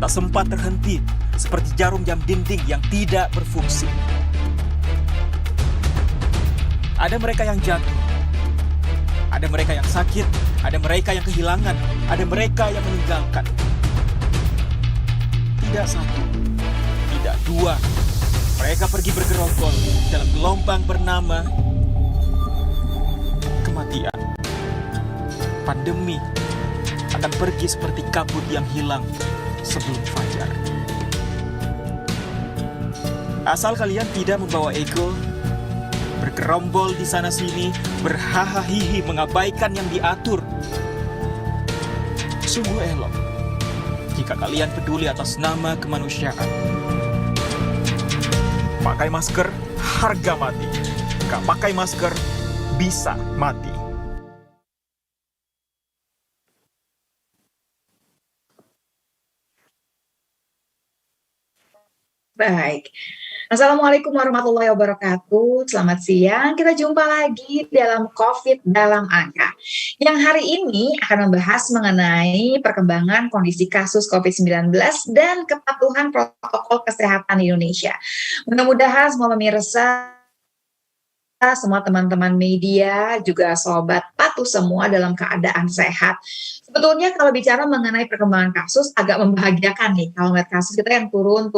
tak sempat terhenti, seperti jarum jam dinding yang tidak berfungsi. Ada mereka yang jatuh, ada mereka yang sakit, ada mereka yang kehilangan, ada mereka yang meninggalkan. Tidak satu, tidak dua, mereka pergi bergerombol dalam gelombang bernama kematian. Pandemi akan pergi seperti kabut yang hilang sebelum fajar. Asal kalian tidak membawa ego, bergerombol di sana-sini, berhahaha mengabaikan yang diatur. Sungguh elok jika kalian peduli atas nama kemanusiaan. Pakai masker, harga mati. Gak pakai masker, bisa mati. Baik. Assalamualaikum warahmatullahi wabarakatuh. Selamat siang. Kita jumpa lagi dalam COVID dalam angka. Yang hari ini akan membahas mengenai perkembangan kondisi kasus COVID-19 dan kepatuhan protokol kesehatan di Indonesia. Mudah-mudahan semua pemirsa, semua teman-teman media, juga sobat patuh semua dalam keadaan sehat. Sebetulnya kalau bicara mengenai perkembangan kasus agak membahagiakan nih kalau melihat kasus kita yang turun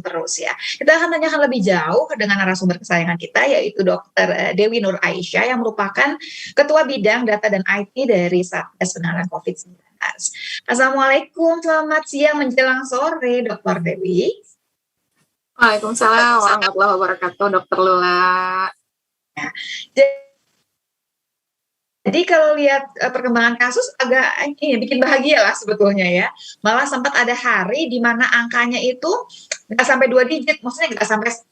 terus ya. Kita akan tanyakan lebih jauh dengan narasumber kesayangan kita yaitu Dr. Dewi Nur Aisyah yang merupakan Ketua Bidang Data dan IT dari Satgas Penanganan COVID-19. Assalamualaikum, selamat siang menjelang sore Dr. Dewi. Waalaikumsalam warahmatullahi wabarakatuh, Dr. Lula. Ya. Jadi kalau lihat perkembangan kasus agak bikin bahagia lah sebetulnya ya. Malah sempat ada hari di mana angkanya itu nggak sampai 2 digit, maksudnya nggak sampai 10.000,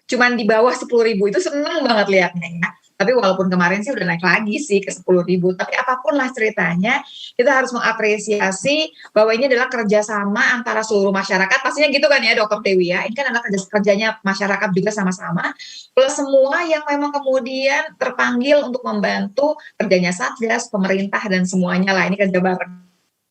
cuman di bawah 10.000. Itu seneng banget lihatnya ya. Tapi walaupun kemarin sih udah naik lagi sih ke 10.000, tapi apapun lah ceritanya, kita harus mengapresiasi bahwa ini adalah kerjasama antara seluruh masyarakat. Pastinya gitu kan ya Dr. Dewi ya, ini kan adalah kerjanya masyarakat juga sama-sama, plus semua yang memang kemudian terpanggil untuk membantu kerjanya Satgas, pemerintah, dan semuanya lah. Ini kerja bareng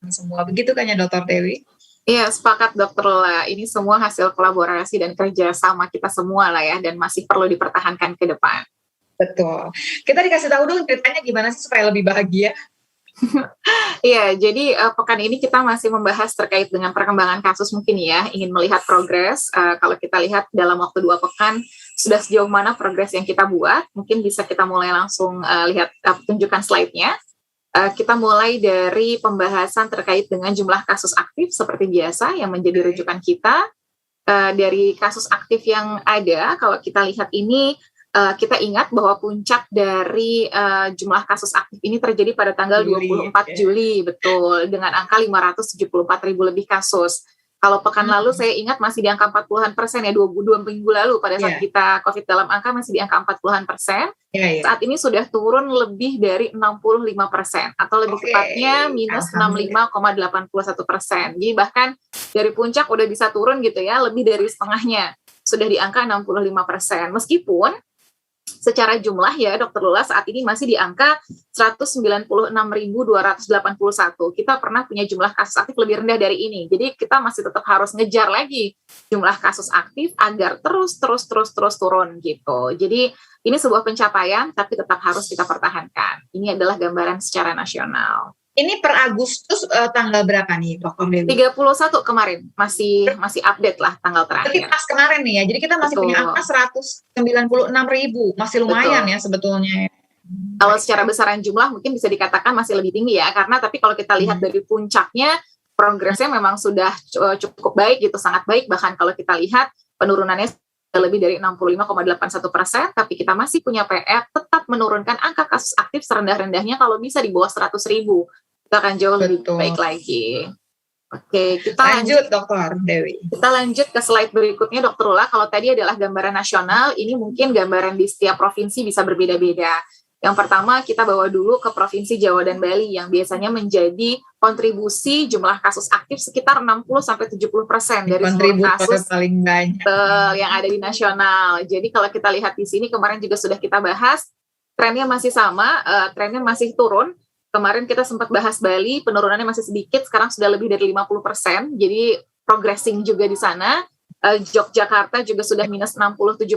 semua, begitu kan ya Dr. Dewi? Iya, sepakat Dr. Lula. Ini semua hasil kolaborasi dan kerjasama kita semua lah ya, dan masih perlu dipertahankan ke depan. Betul. Kita dikasih tahu dulu ceritanya gimana sih supaya lebih bahagia. Iya, jadi pekan ini kita masih membahas terkait dengan perkembangan kasus mungkin ya, ingin melihat progres. Kalau kita lihat dalam waktu 2 pekan, sudah sejauh mana progres yang kita buat, mungkin bisa kita mulai langsung lihat tunjukkan slide-nya. Kita mulai dari pembahasan terkait dengan jumlah kasus aktif seperti biasa yang menjadi rujukan kita. Dari kasus aktif yang ada, kalau kita lihat ini, kita ingat bahwa puncak dari jumlah kasus aktif ini terjadi pada tanggal 24 Juli, betul, dengan angka 574.000 lebih kasus. Kalau pekan lalu saya ingat masih di angka 40-an% ya, 2 minggu lalu pada saat kita COVID dalam angka masih di angka 40-an%. Saat ini sudah turun lebih dari 65%, atau lebih tepatnya minus 65,81%. Jadi bahkan dari puncak udah bisa turun gitu ya, lebih dari setengahnya, sudah di angka 65%. Meskipun secara jumlah ya Dr. Lula saat ini masih di angka 196.281. Kita pernah punya jumlah kasus aktif lebih rendah dari ini. Jadi kita masih tetap harus ngejar lagi jumlah kasus aktif agar terus turun gitu. Jadi ini sebuah pencapaian tapi tetap harus kita pertahankan. Ini adalah gambaran secara nasional. Ini per Agustus tanggal berapa nih Dr. Dewi? 31 kemarin, masih update lah tanggal terakhir. Tapi pas kemarin nih ya, jadi kita masih punya angka 196.000, masih lumayan ya sebetulnya. Kalau secara besaran jumlah mungkin bisa dikatakan masih lebih tinggi ya, karena tapi kalau kita lihat dari puncaknya, progresnya memang sudah cukup baik gitu, sangat baik, bahkan kalau kita lihat penurunannya lebih dari 65,81%, tapi kita masih punya PR tetap menurunkan angka kasus aktif serendah-rendahnya kalau bisa di bawah 100.000. Kita akan jauh lebih baik lagi. Oke, kita lanjut Dr. Dewi. Kita lanjut ke slide berikutnya Dr. Lula. Kalau tadi adalah gambaran nasional, ini mungkin gambaran di setiap provinsi bisa berbeda-beda. Yang pertama kita bawa dulu ke Provinsi Jawa dan Bali yang biasanya menjadi kontribusi jumlah kasus aktif sekitar 60-70% dari seluruh kasus paling banyak yang ada di nasional. Jadi kalau kita lihat di sini kemarin juga sudah kita bahas, trennya masih sama, trennya masih turun. Kemarin kita sempat bahas Bali, penurunannya masih sedikit, sekarang sudah lebih dari 50%. Jadi progressing juga di sana. Yogyakarta juga sudah minus 67%,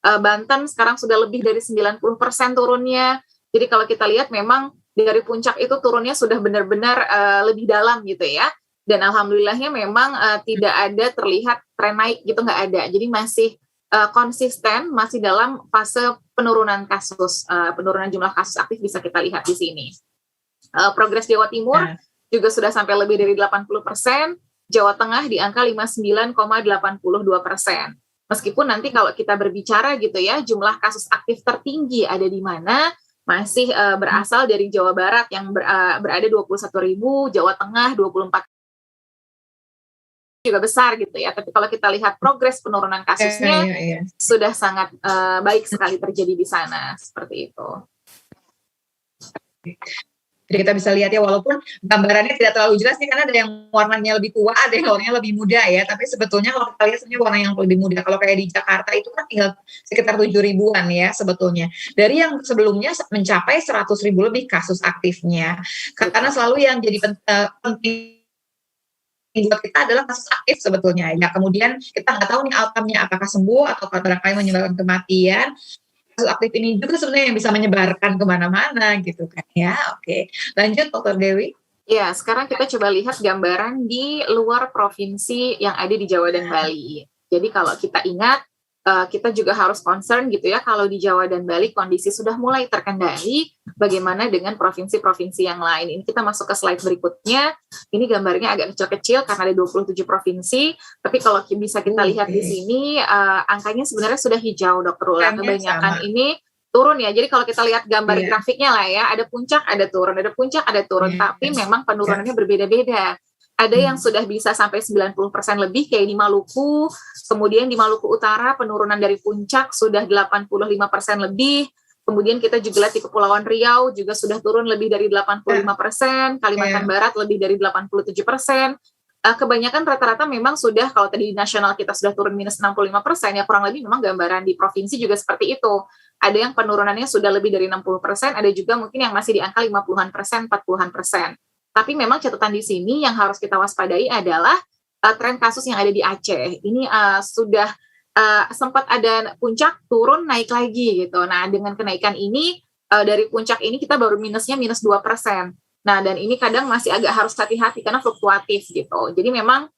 Banten sekarang sudah lebih dari 90% turunnya. Jadi kalau kita lihat memang dari puncak itu turunnya sudah benar-benar lebih dalam gitu ya. Dan alhamdulillahnya memang tidak ada terlihat tren naik gitu, nggak ada. Jadi masih konsisten, masih dalam fase penurunan kasus, penurunan jumlah kasus aktif bisa kita lihat di sini. Progres Jawa Timur juga sudah sampai lebih dari 80%, Jawa Tengah di angka 59,82%. Meskipun nanti kalau kita berbicara gitu ya, jumlah kasus aktif tertinggi ada di mana, masih berasal dari Jawa Barat yang berada 21.000, Jawa Tengah 24 juga besar gitu ya. Tapi kalau kita lihat progres penurunan kasusnya sudah sangat baik sekali terjadi di sana, seperti itu. Jadi kita bisa lihat ya, walaupun gambarannya tidak terlalu jelas nih, karena ada yang warnanya lebih tua, ada yang warnanya lebih muda ya. Tapi sebetulnya kalau kita lihat sebenarnya warna yang lebih muda. Kalau kayak di Jakarta itu kan tinggal sekitar 7.000-an ya sebetulnya. Dari yang sebelumnya mencapai 100.000 lebih kasus aktifnya. Karena selalu yang jadi penting buat kita adalah kasus aktif sebetulnya. Ya kemudian kita nggak tahu nih outcome-nya apakah sembuh atau barangkali menyebabkan kematian. Kasus aktif ini juga sebenarnya yang bisa menyebarkan kemana-mana gitu kan ya. Oke, lanjut Dr. Dewi. Ya, sekarang kita coba lihat gambaran di luar provinsi yang ada di Jawa dan Bali. Jadi kalau kita ingat, kita juga harus concern gitu ya, kalau di Jawa dan Bali kondisi sudah mulai terkendali, bagaimana dengan provinsi-provinsi yang lain. Ini kita masuk ke slide berikutnya. Ini gambarnya agak kecil-kecil karena ada 27 provinsi, tapi kalau bisa kita lihat di sini, angkanya sebenarnya sudah hijau, Dr. Ula. Kebanyakan ini turun ya. Jadi kalau kita lihat gambar grafiknya lah ya, ada puncak, ada turun, ada puncak, ada turun, tapi memang penurunannya berbeda-beda. Ada yang sudah bisa sampai 90% lebih kayak di Maluku, kemudian di Maluku Utara penurunan dari puncak sudah 85% lebih, kemudian kita juga lihat di Kepulauan Riau juga sudah turun lebih dari 85%, Kalimantan Barat lebih dari 87%, kebanyakan rata-rata memang sudah, kalau tadi di nasional kita sudah turun minus 65%, ya kurang lebih memang gambaran di provinsi juga seperti itu. Ada yang penurunannya sudah lebih dari 60%, ada juga mungkin yang masih di angka 50-an%, 40-an%. Tapi memang catatan di sini yang harus kita waspadai adalah tren kasus yang ada di Aceh. Ini sudah sempat ada puncak, turun, naik lagi gitu. Nah, dengan kenaikan ini, dari puncak ini kita baru minusnya minus 2%. Nah, dan ini kadang masih agak harus hati-hati karena fluktuatif gitu. Jadi memang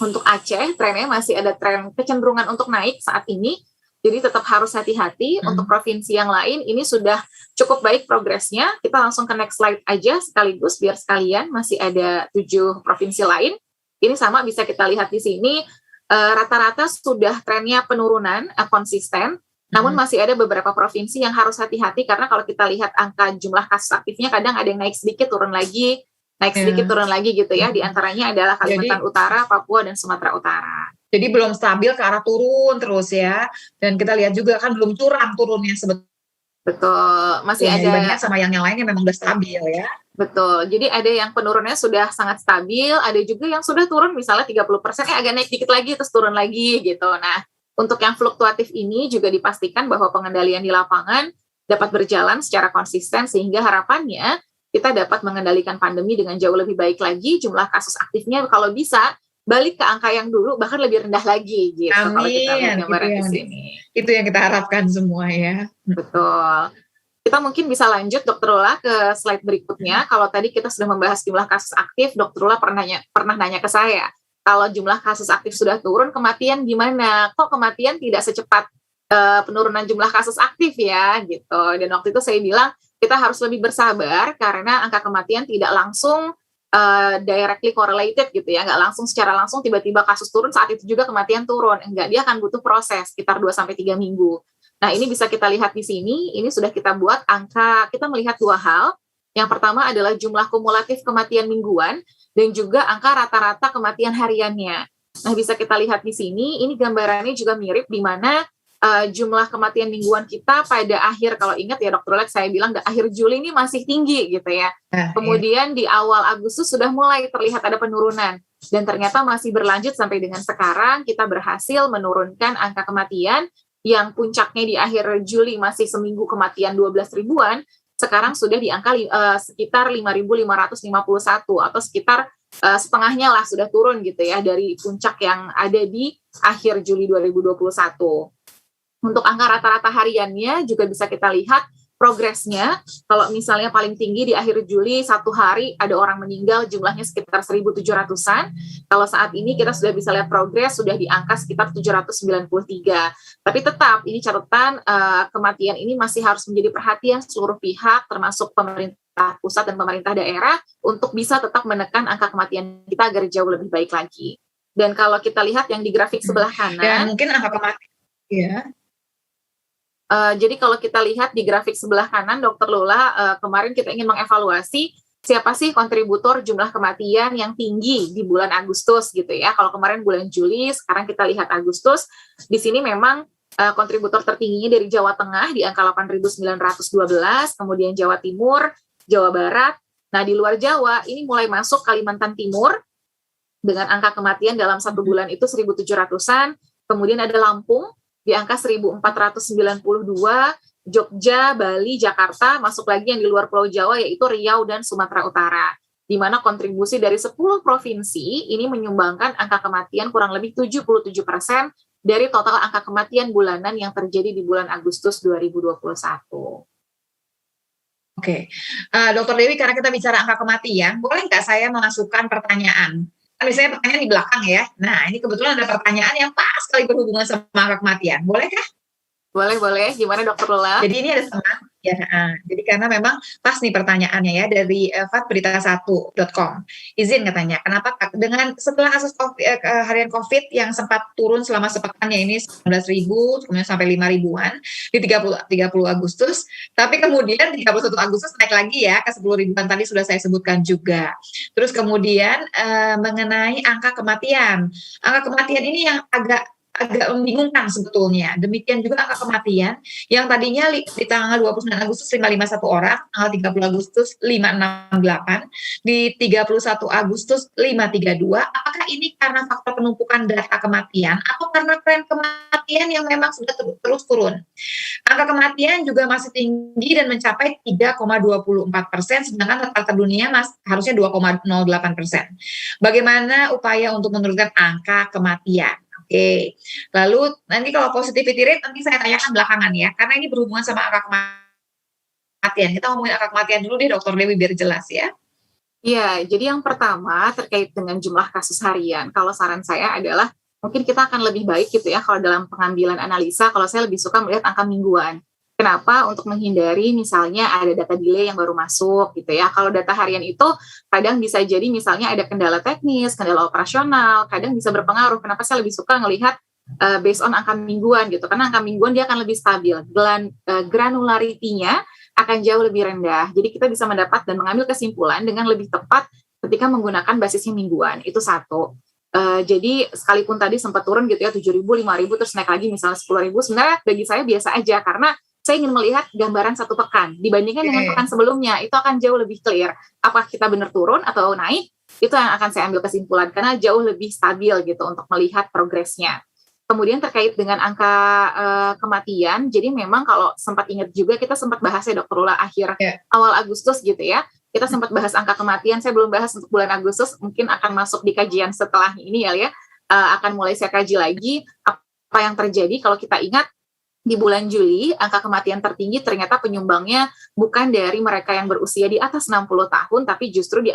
untuk Aceh, trennya masih ada tren kecenderungan untuk naik saat ini. Jadi tetap harus hati-hati. Untuk provinsi yang lain ini sudah cukup baik progresnya. Kita langsung ke next slide aja sekaligus biar sekalian masih ada 7 provinsi lain. Ini sama bisa kita lihat di sini, rata-rata sudah trennya penurunan konsisten. Namun masih ada beberapa provinsi yang harus hati-hati karena kalau kita lihat angka jumlah kasus aktifnya kadang ada yang naik sedikit turun lagi, naik sedikit turun lagi gitu ya. Di antaranya adalah Kalimantan Utara, Papua, dan Sumatera Utara. Jadi belum stabil ke arah turun terus ya. Dan kita lihat juga kan belum curang turunnya sebetulnya. Betul, masih ada dibandingkan sama yang lainnya memang udah stabil ya. Betul, jadi ada yang penurunannya sudah sangat stabil, ada juga yang sudah turun misalnya 30%, agak naik dikit lagi terus turun lagi gitu. Nah, untuk yang fluktuatif ini juga dipastikan bahwa pengendalian di lapangan dapat berjalan secara konsisten sehingga harapannya kita dapat mengendalikan pandemi dengan jauh lebih baik lagi, jumlah kasus aktifnya kalau bisa balik ke angka yang dulu bahkan lebih rendah lagi gitu. Amin. Kalau kita lihat gambaran di sini. Itu yang kita harapkan semua ya. Betul. Kita mungkin bisa lanjut Dr. Ula ke slide berikutnya. Kalau tadi kita sudah membahas jumlah kasus aktif, Dr. Ula pernah nanya ke saya, kalau jumlah kasus aktif sudah turun, kematian gimana? Kok kematian tidak secepat penurunan jumlah kasus aktif ya gitu. Dan waktu itu saya bilang kita harus lebih bersabar karena angka kematian tidak langsung directly correlated gitu ya, nggak langsung secara langsung tiba-tiba kasus turun saat itu juga kematian turun, enggak, dia akan butuh proses sekitar 2-3 minggu. Nah ini bisa kita lihat di sini, ini sudah kita buat angka, kita melihat 2 hal. Yang pertama adalah jumlah kumulatif kematian mingguan dan juga angka rata-rata kematian hariannya. Nah bisa kita lihat di sini, ini gambarannya juga mirip di mana jumlah kematian mingguan kita pada akhir, kalau ingat ya Dr. Lex, saya bilang akhir Juli ini masih tinggi gitu ya. Kemudian di awal Agustus sudah mulai terlihat ada penurunan. Dan ternyata masih berlanjut sampai dengan sekarang, kita berhasil menurunkan angka kematian yang puncaknya di akhir Juli masih seminggu kematian 12 ribuan, sekarang sudah di angka sekitar 5.551 atau sekitar setengahnya lah sudah turun gitu ya dari puncak yang ada di akhir Juli 2021. Untuk angka rata-rata hariannya juga bisa kita lihat progresnya. Kalau misalnya paling tinggi di akhir Juli, satu hari ada orang meninggal jumlahnya sekitar 1.700-an. Kalau saat ini kita sudah bisa lihat progres sudah di angka sekitar 793. Tapi tetap ini catatan kematian ini masih harus menjadi perhatian seluruh pihak termasuk pemerintah pusat dan pemerintah daerah untuk bisa tetap menekan angka kematian kita agar jauh lebih baik lagi. Dan kalau kita lihat yang di grafik sebelah kanan, Dan mungkin angka kematian, ya. Jadi kalau kita lihat di grafik sebelah kanan, Dr. Lula, kemarin kita ingin mengevaluasi siapa sih kontributor jumlah kematian yang tinggi di bulan Agustus gitu ya. Kalau kemarin bulan Juli, sekarang kita lihat Agustus. Di sini memang kontributor tertingginya dari Jawa Tengah di angka 8.912, kemudian Jawa Timur, Jawa Barat. Nah di luar Jawa ini mulai masuk Kalimantan Timur dengan angka kematian dalam satu bulan itu 1.700-an. Kemudian ada Lampung di angka 1.492, Jogja, Bali, Jakarta, masuk lagi yang di luar Pulau Jawa yaitu Riau dan Sumatera Utara, di mana kontribusi dari 10 provinsi ini menyumbangkan angka kematian kurang lebih 77% dari total angka kematian bulanan yang terjadi di bulan Agustus 2021. Oke, Dr. Dewi, karena kita bicara angka kematian, boleh nggak saya memasukkan pertanyaan? Kan biasanya pertanyaan di belakang ya. Nah, ini kebetulan ada pertanyaan yang pas sekali berhubungan sama angka kematian. Boleh kah? Boleh. Gimana Dr. Lula? Jadi ini ada teman, ya. Jadi karena memang pas nih pertanyaannya ya dari fatberita1.com. Izin katanya, kenapa dengan setelah kasus harian COVID yang sempat turun selama sepekannya ini 19.000, kemudian sampai 5.000-an di 30 Agustus, tapi kemudian 31 Agustus naik lagi ya ke 10.000-an tadi sudah saya sebutkan juga. Terus kemudian mengenai angka kematian. Angka kematian ini yang agak membingungkan sebetulnya. Demikian juga angka kematian yang tadinya di tanggal 29 Agustus 551 orang, tanggal 30 Agustus 568, di 31 Agustus 532. Apakah ini karena faktor penumpukan data kematian atau karena tren kematian yang memang sudah terus turun? Angka kematian juga masih tinggi dan mencapai 3,24%, sedangkan rata-rata dunia harusnya 2,08%. Bagaimana upaya untuk menurunkan angka kematian? Oke, lalu nanti kalau positivity rate nanti saya tanyakan belakangan ya, karena ini berhubungan sama angka kematian. Kita ngomongin angka kematian dulu deh, Dr. Dewi, biar jelas ya. Iya, jadi yang pertama terkait dengan jumlah kasus harian. Kalau saran saya adalah mungkin kita akan lebih baik gitu ya kalau dalam pengambilan analisa, kalau saya lebih suka melihat angka mingguan. Kenapa? Untuk menghindari misalnya ada data delay yang baru masuk gitu ya. Kalau data harian itu kadang bisa jadi misalnya ada kendala teknis, kendala operasional, kadang bisa berpengaruh. Kenapa saya lebih suka ngelihat based on angka mingguan gitu. Karena angka mingguan dia akan lebih stabil. Granularity-nya akan jauh lebih rendah. Jadi kita bisa mendapat dan mengambil kesimpulan dengan lebih tepat ketika menggunakan basisnya mingguan. Itu satu. Jadi sekalipun tadi sempat turun gitu ya 7.000, 5.000 terus naik lagi misalnya 10.000, sebenarnya bagi saya biasa aja karena saya ingin melihat gambaran satu pekan dibandingkan dengan pekan sebelumnya, itu akan jauh lebih clear. Apakah kita benar turun atau naik, itu yang akan saya ambil kesimpulan, karena jauh lebih stabil gitu untuk melihat progresnya. Kemudian terkait dengan angka kematian, jadi memang kalau sempat ingat juga, kita sempat bahas ya Dr. Lula awal Agustus gitu ya, kita sempat bahas angka kematian, saya belum bahas untuk bulan Agustus, mungkin akan masuk di kajian setelah ini ya, akan mulai saya kaji lagi, apa yang terjadi kalau kita ingat, di bulan Juli, angka kematian tertinggi ternyata penyumbangnya bukan dari mereka yang berusia di atas 60 tahun, tapi justru di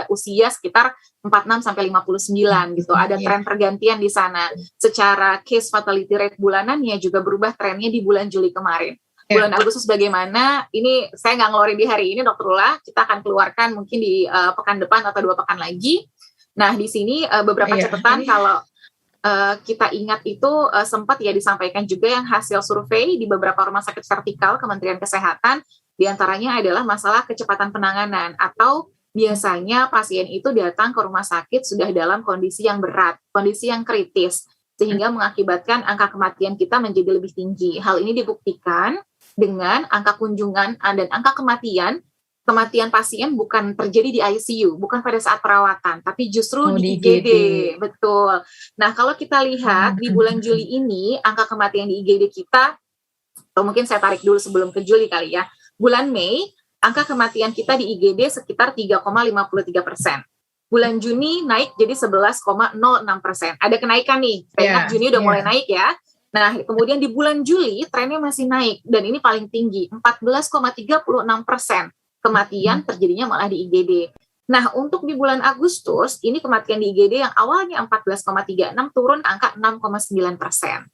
usia sekitar 46 sampai 59 gitu. Ada tren pergantian di sana. Secara case fatality rate bulanannya juga berubah trennya di bulan Juli kemarin. Bulan Agustus bagaimana? Ini saya nggak ngeluarin di hari ini, Dr. Lula. Kita akan keluarkan mungkin di pekan depan atau 2 pekan lagi. Nah, di sini beberapa catatan kalau kita ingat itu sempat ya disampaikan juga yang hasil survei di beberapa rumah sakit vertikal Kementerian Kesehatan, diantaranya adalah masalah kecepatan penanganan atau biasanya pasien itu datang ke rumah sakit sudah dalam kondisi yang berat, kondisi yang kritis, sehingga mengakibatkan angka kematian kita menjadi lebih tinggi. Hal ini dibuktikan dengan angka kunjungan dan angka kematian pasien bukan terjadi di ICU, bukan pada saat perawatan, tapi justru di IGD. Betul. Nah, kalau kita lihat di bulan Juli ini, angka kematian di IGD kita, atau mungkin saya tarik dulu sebelum ke Juli kali ya, bulan Mei, angka kematian kita di IGD sekitar 3,53%. bulan Juni naik jadi 11,06%. Ada kenaikan nih. Saya ingat Juni udah mulai naik ya. Nah, kemudian di bulan Juli trennya masih naik dan ini paling tinggi 14,36% kematian terjadinya malah di IGD. Nah, untuk di bulan Agustus ini kematian di IGD yang awalnya 14,36 turun ke angka 6,9%.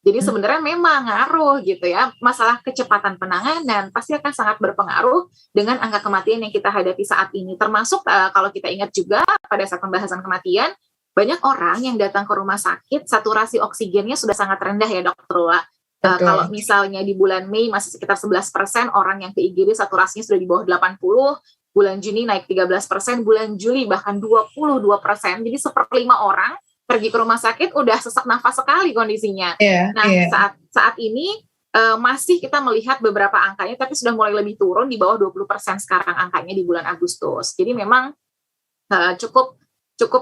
Jadi sebenarnya memang ngaruh gitu ya, masalah kecepatan penanganan pasti akan sangat berpengaruh dengan angka kematian yang kita hadapi saat ini. Termasuk kalau kita ingat juga pada saat pembahasan kematian, banyak orang yang datang ke rumah sakit, saturasi oksigennya sudah sangat rendah ya Dokter Lula. Kalau misalnya di bulan Mei masih sekitar 11% orang yang ke IGD saturasinya sudah di bawah 80, bulan Juni naik 13%, bulan Juli bahkan 22%, jadi 1/5 orang pergi ke rumah sakit udah sesak nafas sekali kondisinya. Saat ini masih kita melihat beberapa angkanya, tapi sudah mulai lebih turun di bawah 20% sekarang angkanya di bulan Agustus. Jadi memang cukup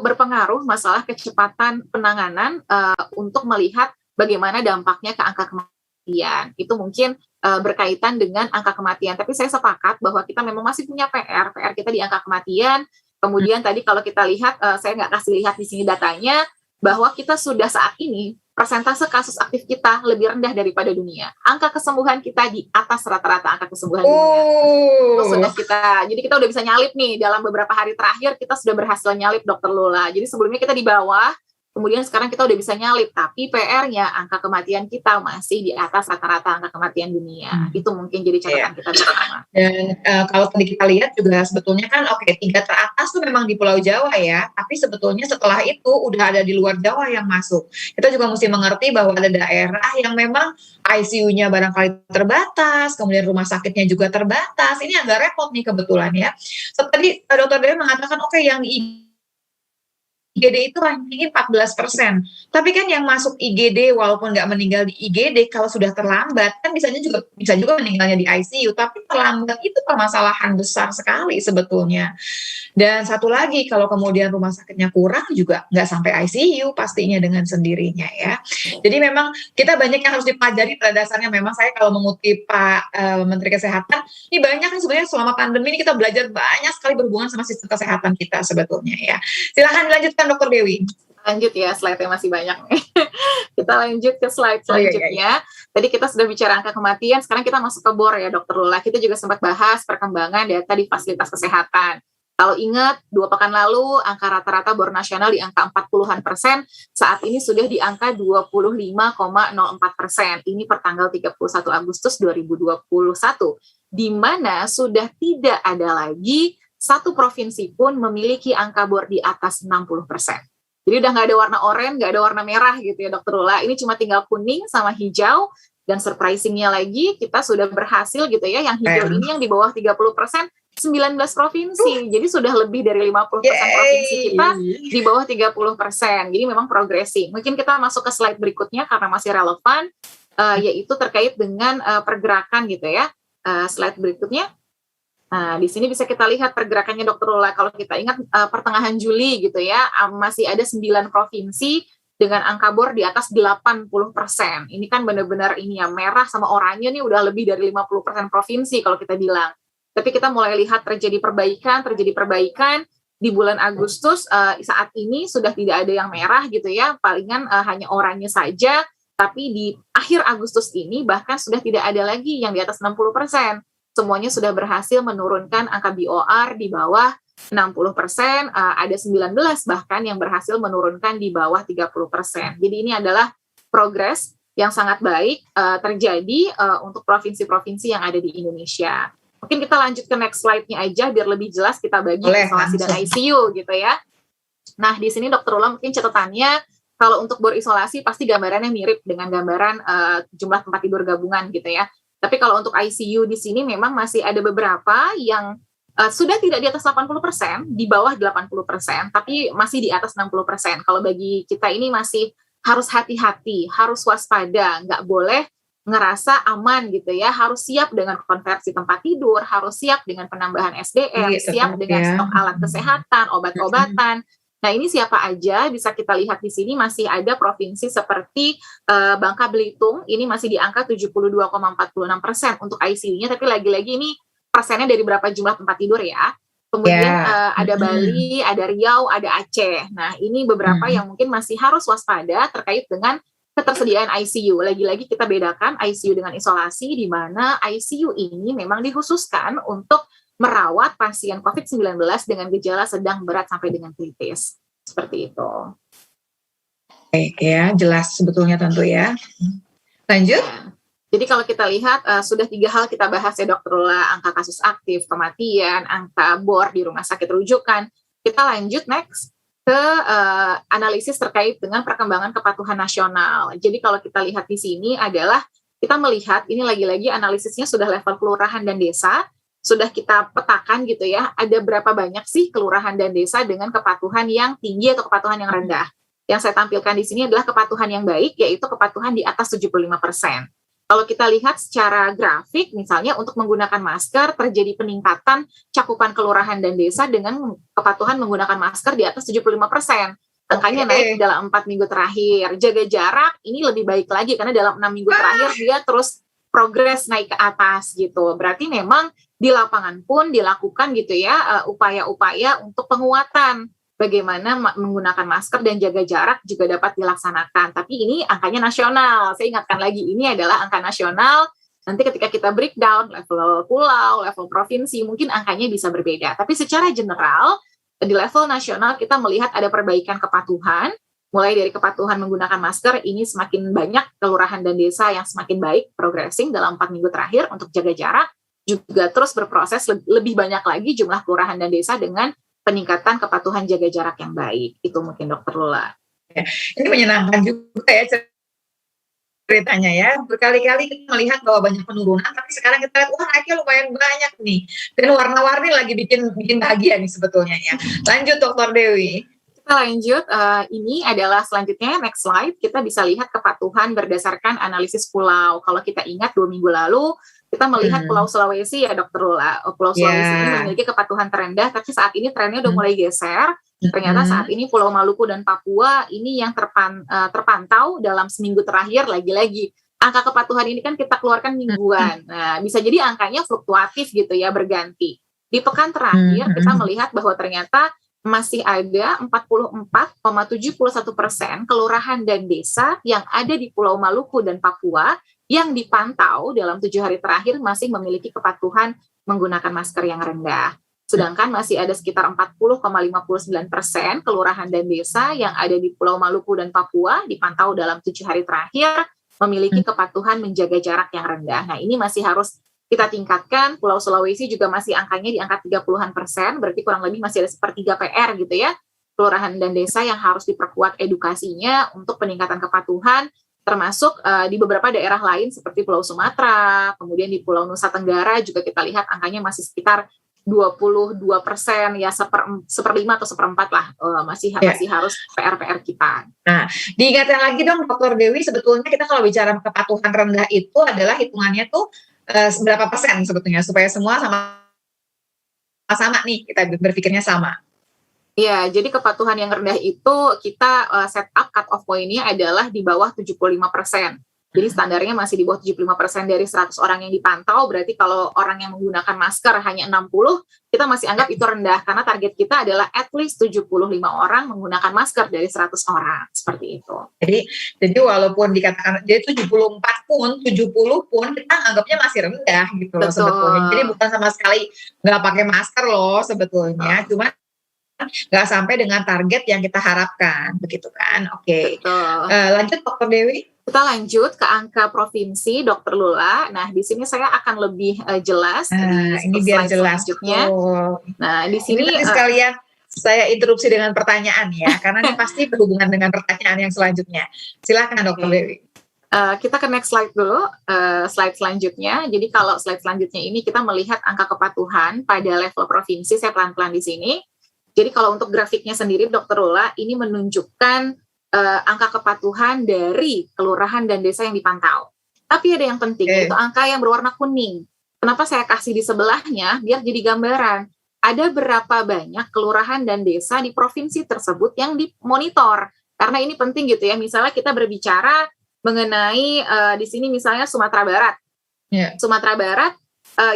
berpengaruh masalah kecepatan penanganan untuk melihat bagaimana dampaknya ke angka kematian. Itu mungkin berkaitan dengan angka kematian. Tapi saya sepakat bahwa kita memang masih punya PR kita di angka kematian. Kemudian tadi kalau kita lihat, saya nggak kasih lihat di sini datanya, bahwa kita sudah saat ini persentase kasus aktif kita lebih rendah daripada dunia. Angka kesembuhan kita di atas rata-rata angka kesembuhan dunia. Itu sudah jadi kita udah bisa nyalip nih dalam beberapa hari terakhir kita sudah berhasil nyalip Dokter Lula. Jadi sebelumnya kita di bawah, kemudian sekarang kita udah bisa nyalip, tapi PR-nya angka kematian kita masih di atas rata-rata angka kematian dunia. Itu mungkin jadi catatan kita bersama. Dan kalau tadi kita lihat juga sebetulnya kan 3 teratas tuh memang di Pulau Jawa ya, tapi sebetulnya setelah itu udah ada di luar Jawa yang masuk. Kita juga mesti mengerti bahwa ada daerah yang memang ICU-nya barangkali terbatas, kemudian rumah sakitnya juga terbatas. Ini agak repot nih kebetulan ya. Tadi Dokter Dewi mengatakan yang di IGD itu rankingnya 14%. Tapi kan yang masuk IGD walaupun nggak meninggal di IGD, kalau sudah terlambat kan bisa juga meninggalnya di ICU. Tapi terlambat itu permasalahan besar sekali sebetulnya. Dan satu lagi, kalau kemudian rumah sakitnya kurang juga nggak sampai ICU pastinya dengan sendirinya ya. Jadi memang kita banyak yang harus dipelajari pada dasarnya. Memang saya kalau mengutip Pak Menteri Kesehatan, ini banyak kan sebenarnya selama pandemi ini kita belajar banyak sekali berhubungan sama sistem kesehatan kita sebetulnya ya. Silahkan dilanjutkan Dokter Dewi. Lanjut ya, slide-nya masih banyak nih. Kita lanjut ke slide selanjutnya. Tadi kita sudah bicara angka kematian, sekarang kita masuk ke BOR ya Dokter Lula. Kita juga sempat bahas perkembangan data di fasilitas kesehatan. Kalau ingat, 2 pekan lalu, angka rata-rata BOR nasional di angka 40-an%, saat ini sudah di angka 25,04%. Ini per tanggal 31 Agustus 2021, di mana sudah tidak ada lagi satu provinsi pun memiliki angka BOR di atas 60%. Jadi udah nggak ada warna oranye, nggak ada warna merah gitu ya Dokter Lula. Ini cuma tinggal kuning sama hijau, dan surprisingnya lagi kita sudah berhasil gitu ya, yang hijau ini yang di bawah 30%, 19 provinsi. Jadi sudah lebih dari 50% provinsi kita di bawah 30%. Jadi memang progresi. Mungkin kita masuk ke slide berikutnya karena masih relevan, yaitu terkait dengan pergerakan gitu ya. Slide berikutnya. Nah, di sini bisa kita lihat pergerakannya Dokter Lula. Kalau kita ingat pertengahan Juli gitu ya, masih ada 9 provinsi dengan angka BOR di atas 80%. Ini kan benar-benar ini ya, merah sama oranye nih udah lebih dari 50% provinsi kalau kita bilang. Tapi kita mulai lihat terjadi perbaikan di bulan Agustus. Saat ini sudah tidak ada yang merah gitu ya, palingan hanya oranye saja. Tapi di akhir Agustus ini bahkan sudah tidak ada lagi yang di atas 60%. Semuanya sudah berhasil menurunkan angka BOR di bawah 60%, ada 19 bahkan yang berhasil menurunkan di bawah 30%. Jadi ini adalah progres yang sangat baik terjadi untuk provinsi-provinsi yang ada di Indonesia. Mungkin kita lanjut ke next slide-nya aja biar lebih jelas kita bagi isolasi dan ICU gitu ya. Nah, di sini Dokter Lula mungkin catatannya, kalau untuk BOR isolasi pasti gambarannya mirip dengan gambaran jumlah tempat tidur gabungan gitu ya. Tapi kalau untuk ICU di sini memang masih ada beberapa yang sudah tidak di atas 80%, di bawah 80%, tapi masih di atas 60%. Kalau bagi kita ini masih harus hati-hati, harus waspada, nggak boleh ngerasa aman gitu ya, harus siap dengan konversi tempat tidur, harus siap dengan penambahan SDM, siap dengan stok alat kesehatan, obat-obatan. Nah, ini siapa aja bisa kita lihat di sini. Masih ada provinsi seperti Bangka Belitung, ini masih di angka 72,46% untuk ICU-nya, tapi lagi-lagi ini persennya dari berapa jumlah tempat tidur ya. Kemudian Ya. ada Bali, ada Riau, ada Aceh. Nah, ini beberapa yang mungkin masih harus waspada terkait dengan ketersediaan ICU. Lagi-lagi kita bedakan ICU dengan isolasi, di mana ICU ini memang dikhususkan untuk merawat pasien COVID-19 dengan gejala sedang, berat, sampai dengan kritis. Seperti itu. Oke, ya, jelas sebetulnya tentu ya. Lanjut. Ya. Jadi kalau kita lihat sudah 3 hal kita bahas ya Dokter Lula, angka kasus aktif, kematian, angka bor di rumah sakit rujukan. Kita lanjut next ke analisis terkait dengan perkembangan kepatuhan nasional. Jadi kalau kita lihat di sini adalah kita melihat ini lagi-lagi analisisnya sudah level kelurahan dan desa, sudah kita petakan gitu ya, ada berapa banyak sih kelurahan dan desa dengan kepatuhan yang tinggi atau kepatuhan yang rendah. Yang saya tampilkan di sini adalah kepatuhan yang baik, yaitu kepatuhan di atas 75%. Kalau kita lihat secara grafik, misalnya untuk menggunakan masker, terjadi peningkatan cakupan kelurahan dan desa dengan kepatuhan menggunakan masker di atas 75%. Angkanya naik dalam 4 minggu terakhir. Jaga jarak, ini lebih baik lagi, karena dalam 6 minggu terakhir dia terus progres naik ke atas gitu. Berarti memang di lapangan pun dilakukan gitu ya, upaya-upaya untuk penguatan. Bagaimana menggunakan masker dan jaga jarak juga dapat dilaksanakan. Tapi ini angkanya nasional. Saya ingatkan lagi, ini adalah angka nasional. Nanti ketika kita breakdown level pulau, level provinsi, mungkin angkanya bisa berbeda. Tapi secara general, di level nasional kita melihat ada perbaikan kepatuhan. Mulai dari kepatuhan menggunakan masker, ini semakin banyak kelurahan dan desa yang semakin baik, progressing dalam 4 minggu terakhir untuk jaga jarak. Juga terus berproses lebih banyak lagi jumlah kelurahan dan desa dengan peningkatan kepatuhan jaga jarak yang baik. Itu mungkin Dokter Lula. Ini menyenangkan juga ya ceritanya ya. Berkali-kali kita melihat bahwa banyak penurunan, tapi sekarang kita lihat wah naiknya lumayan banyak nih. Dan warna-warni lagi bikin bahagia nih sebetulnya ya. Lanjut Dokter Dewi. Kita lanjut, ini adalah selanjutnya, next slide. Kita bisa lihat kepatuhan berdasarkan analisis pulau. Kalau kita ingat 2 minggu lalu, kita melihat Pulau Sulawesi ya Dokter Lula. Pulau Sulawesi ini memiliki kepatuhan terendah, tapi saat ini trennya udah mulai geser. Ternyata saat ini Pulau Maluku dan Papua ini yang terpantau dalam seminggu terakhir lagi-lagi. Angka kepatuhan ini kan kita keluarkan mingguan. Nah, bisa jadi angkanya fluktuatif gitu ya, berganti. Di pekan terakhir kita melihat bahwa ternyata masih ada 44,71% kelurahan dan desa yang ada di Pulau Maluku dan Papua yang dipantau dalam 7 hari terakhir masih memiliki kepatuhan menggunakan masker yang rendah. Sedangkan masih ada sekitar 40,59% kelurahan dan desa yang ada di Pulau Maluku dan Papua dipantau dalam 7 hari terakhir memiliki kepatuhan menjaga jarak yang rendah. Nah, ini masih harus kita tingkatkan. Pulau Sulawesi juga masih angkanya di angka 30%, berarti kurang lebih masih ada sepertiga PR gitu ya. Kelurahan dan desa yang harus diperkuat edukasinya untuk peningkatan kepatuhan, termasuk di beberapa daerah lain seperti Pulau Sumatera, kemudian di Pulau Nusa Tenggara juga kita lihat angkanya masih sekitar 22% ya, seperlima atau seperempat lah, masih harus PR kita. Nah, diingatkan lagi dong Dokter Dewi, sebetulnya kita kalau bicara kepatuhan rendah itu adalah hitungannya tuh berapa persen sebetulnya supaya semua sama nih, kita berpikirnya sama. Ya, jadi kepatuhan yang rendah itu kita set up cut off point-nya adalah di bawah 75%. Jadi standarnya masih di bawah 75% dari 100 orang yang dipantau, berarti kalau orang yang menggunakan masker hanya 60, kita masih anggap itu rendah, karena target kita adalah at least 75 orang menggunakan masker dari 100 orang, seperti itu. Jadi walaupun dikatakan, jadi 74 pun, 70 pun, kita anggapnya masih rendah gitu loh sebetulnya. Jadi bukan sama sekali nggak pakai masker loh sebetulnya, cuma nggak sampai dengan target yang kita harapkan, begitu kan? Oke. Lanjut Dokter Dewi. Kita lanjut ke angka provinsi, Dokter Lula. Nah, di sini saya akan lebih jelas. Ini biar jelas. Nah, di sini ini sekalian saya interupsi dengan pertanyaan ya, karena ini pasti berhubungan dengan pertanyaan yang selanjutnya. Silakan Dokter Dewi. Kita ke next slide dulu, slide selanjutnya. Jadi kalau slide selanjutnya ini kita melihat angka kepatuhan pada level provinsi. Saya pelan-pelan di sini. Jadi kalau untuk grafiknya sendiri, Dokter Lula, ini menunjukkan angka kepatuhan dari kelurahan dan desa yang dipantau. Tapi ada yang penting, yaitu angka yang berwarna kuning. Kenapa saya kasih di sebelahnya? Biar jadi gambaran. Ada berapa banyak kelurahan dan desa di provinsi tersebut yang dimonitor. Karena ini penting gitu ya. Misalnya kita berbicara mengenai di sini misalnya Sumatera Barat. Sumatera Barat,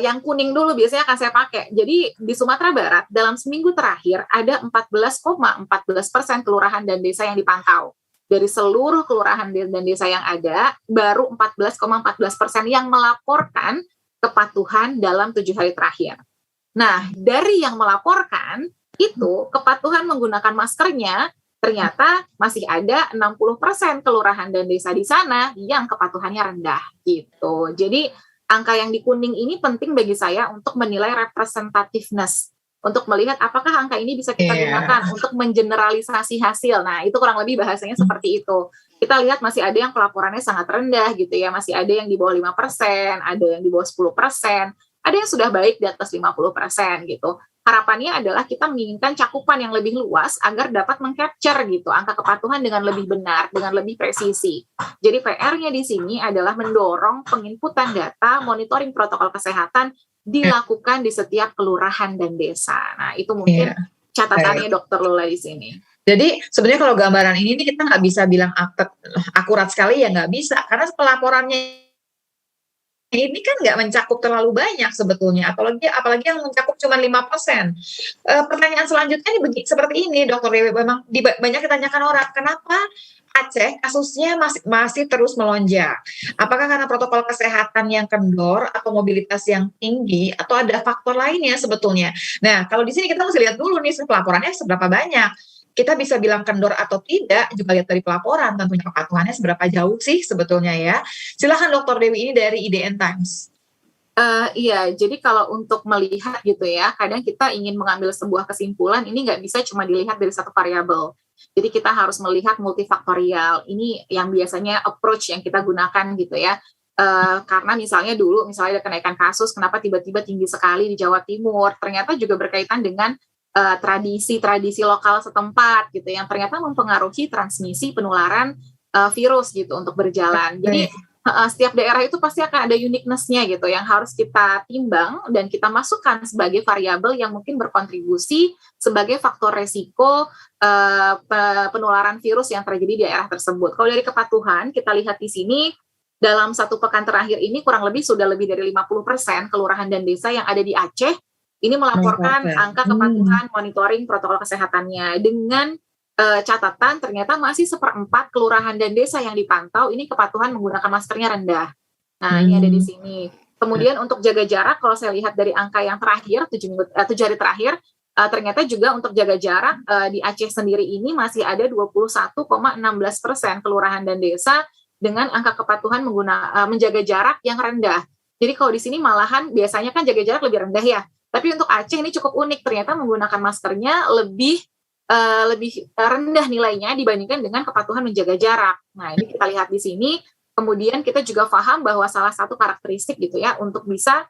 yang kuning dulu biasanya akan saya pakai. Jadi di Sumatera Barat dalam seminggu terakhir ada 14,14% kelurahan dan desa yang dipantau. Dari seluruh kelurahan dan desa yang ada, baru 14,14% yang melaporkan kepatuhan dalam 7 hari terakhir. Nah, dari yang melaporkan, itu kepatuhan menggunakan maskernya, ternyata masih ada 60% kelurahan dan desa di sana yang kepatuhannya rendah, gitu. Jadi, angka yang di kuning ini penting bagi saya untuk menilai representativeness, untuk melihat apakah angka ini bisa kita gunakan untuk mengeneralisasi hasil. Nah, itu kurang lebih bahasanya seperti itu. Kita lihat masih ada yang pelaporannya sangat rendah gitu ya, masih ada yang di bawah 5%, ada yang di bawah 10%, ada yang sudah baik di atas 50% gitu. Harapannya adalah kita menginginkan cakupan yang lebih luas agar dapat meng-capture gitu angka kepatuhan dengan lebih benar, dengan lebih presisi. Jadi PR-nya di sini adalah mendorong penginputan data, monitoring protokol kesehatan dilakukan di setiap kelurahan dan desa. Nah, itu mungkin catatannya Dokter Lula di sini. Jadi sebenarnya kalau gambaran ini kita nggak bisa bilang akurat sekali ya, nggak bisa, karena pelaporannya ini kan nggak mencakup terlalu banyak sebetulnya, apalagi yang mencakup cuma 5%. Pertanyaan selanjutnya seperti ini, Dokter Dewi, memang banyak ditanyakan orang, kenapa Aceh kasusnya masih terus melonjak? Apakah karena protokol kesehatan yang kendor atau mobilitas yang tinggi, atau ada faktor lainnya sebetulnya? Nah, kalau di sini kita mesti lihat dulu nih pelaporannya seberapa banyak. Kita bisa bilang kendor atau tidak juga lihat dari pelaporan, tentunya kepatuhannya seberapa jauh sih sebetulnya ya. Silakan Dr. Dewi, ini dari IDN Times. Iya, jadi kalau untuk melihat gitu ya, kadang kita ingin mengambil sebuah kesimpulan, ini nggak bisa cuma dilihat dari satu variabel. Jadi kita harus melihat multifaktorial. Ini yang biasanya approach yang kita gunakan gitu ya. Karena misalnya ada kenaikan kasus, kenapa tiba-tiba tinggi sekali di Jawa Timur? Ternyata juga berkaitan dengan tradisi lokal setempat gitu yang ternyata mempengaruhi transmisi penularan virus gitu untuk berjalan. Jadi setiap daerah itu pasti akan ada uniqueness-nya gitu yang harus kita timbang dan kita masukkan sebagai variabel yang mungkin berkontribusi sebagai faktor resiko penularan virus yang terjadi di daerah tersebut. Kalau dari kepatuhan kita lihat di sini dalam 1 pekan terakhir ini kurang lebih sudah lebih dari 50% kelurahan dan desa yang ada di Aceh ini melaporkan angka kepatuhan monitoring protokol kesehatannya dengan catatan ternyata masih 1/4 kelurahan dan desa yang dipantau ini kepatuhan menggunakan maskernya rendah. Nah, ini ada di sini. Kemudian untuk jaga jarak, kalau saya lihat dari angka yang terakhir 7 hari terakhir, ternyata juga untuk jaga jarak di Aceh sendiri ini masih ada 21,16% kelurahan dan desa dengan angka kepatuhan menjaga jarak yang rendah. Jadi kalau di sini malahan biasanya kan jaga jarak lebih rendah ya. Tapi untuk Aceh ini cukup unik, ternyata menggunakan maskernya lebih rendah nilainya dibandingkan dengan kepatuhan menjaga jarak. Nah, ini kita lihat di sini. Kemudian kita juga paham bahwa salah satu karakteristik gitu ya untuk bisa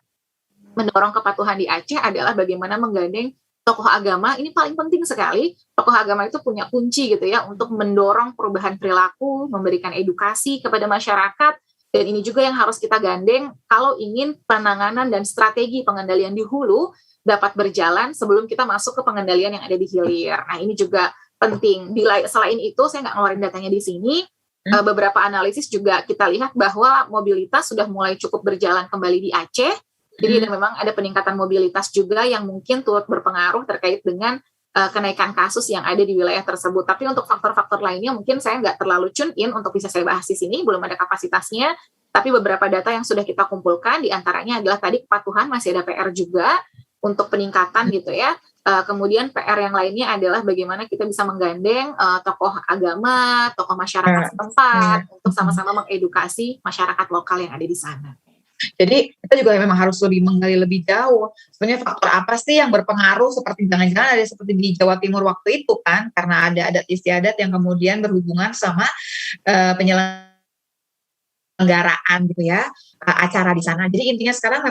mendorong kepatuhan di Aceh adalah bagaimana menggandeng tokoh agama. Ini paling penting sekali. Tokoh agama itu punya kunci gitu ya untuk mendorong perubahan perilaku, memberikan edukasi kepada masyarakat. Dan ini juga yang harus kita gandeng kalau ingin penanganan dan strategi pengendalian di hulu dapat berjalan sebelum kita masuk ke pengendalian yang ada di hilir. Nah, ini juga penting. Selain itu, saya nggak ngeluarin datanya di sini. Beberapa analisis juga kita lihat bahwa mobilitas sudah mulai cukup berjalan kembali di Aceh. Jadi memang ada peningkatan mobilitas juga yang mungkin turut berpengaruh terkait dengan kenaikan kasus yang ada di wilayah tersebut. Tapi untuk faktor-faktor lainnya mungkin saya nggak terlalu tune in untuk bisa saya bahas di sini, belum ada kapasitasnya. Tapi beberapa data yang sudah kita kumpulkan, diantaranya adalah tadi kepatuhan masih ada PR juga untuk peningkatan gitu ya. Kemudian PR yang lainnya adalah bagaimana kita bisa menggandeng tokoh agama, tokoh masyarakat setempat untuk sama-sama mengedukasi masyarakat lokal yang ada di sana. Jadi kita juga memang harus lebih menggali lebih jauh. Sebenarnya faktor apa sih yang berpengaruh, seperti jangan-jangan ada seperti di Jawa Timur waktu itu kan, karena ada adat istiadat yang kemudian berhubungan sama penyelenggaraan gitu ya, acara di sana. Jadi intinya sekarang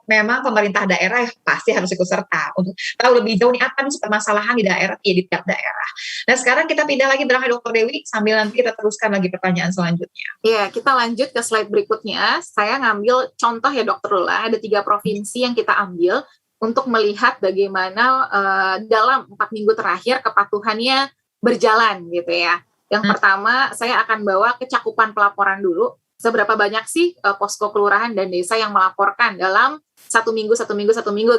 memang pemerintah daerah pasti harus ikut serta untuk tahu lebih jauh nih apa nih permasalahan di daerah, ya di tiap daerah. Nah, sekarang kita pindah lagi belakang Dr. Dewi sambil nanti kita teruskan lagi pertanyaan selanjutnya. Iya, kita lanjut ke slide berikutnya. Saya ngambil contoh ya Dr. Lula, ada 3 provinsi yang kita ambil untuk melihat bagaimana dalam 4 minggu terakhir kepatuhannya berjalan gitu ya. Yang pertama, saya akan bawa kecakupan pelaporan dulu. Seberapa banyak sih posko kelurahan dan desa yang melaporkan dalam satu minggu